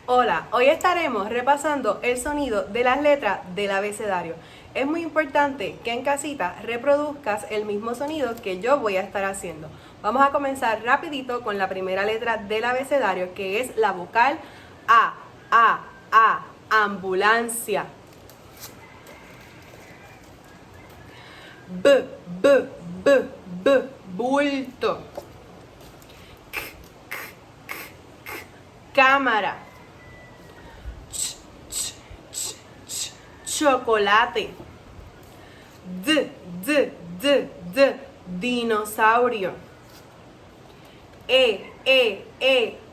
Hola, hoy estaremos repasando el sonido de las letras del abecedario. Es muy importante que en casita reproduzcas el mismo sonido que yo voy a estar haciendo. Vamos a comenzar rapidito con la primera letra del abecedario, que es la vocal A, ambulancia. B, bulto. Cámara. Chocolate. Dinosaurio.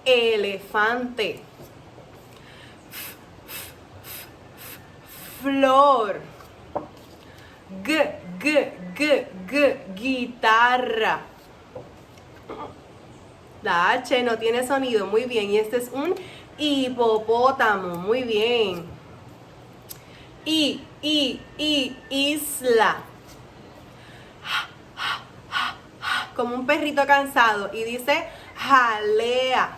Elefante. Flor. Guitarra. La H no tiene sonido, muy bien. Y este es un hipopótamo, muy bien. Isla. Como un perrito cansado. Y dice jalea.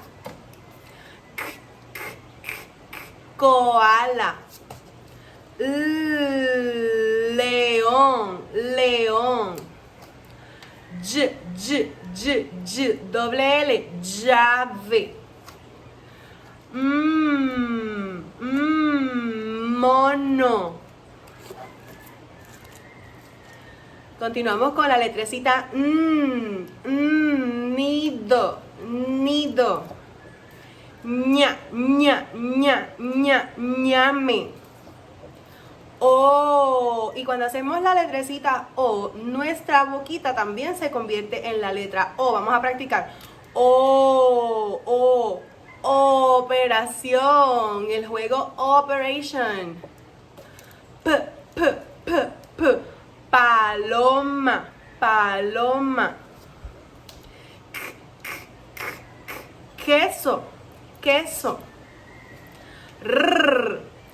Koala. León. Doble L, llave. Mono. Continuamos con la letrecita nido. Ñame. O. Y cuando hacemos la letrecita O, nuestra boquita también se convierte en la letra O. Vamos a practicar. Operación. El juego Operation. Paloma. Queso.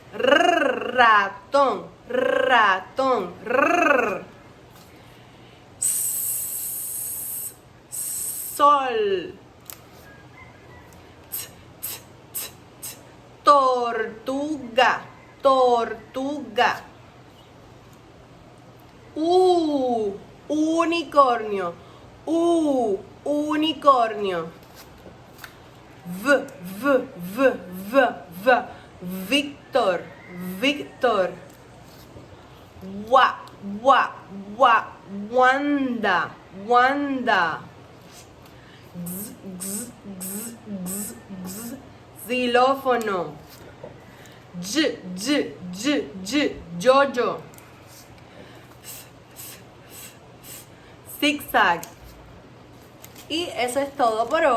Ratón. Sol. Tortuga. Unicornio. Víctor. Wanda. Xilófono. Jojo. Zigzag. Y eso es todo por hoy.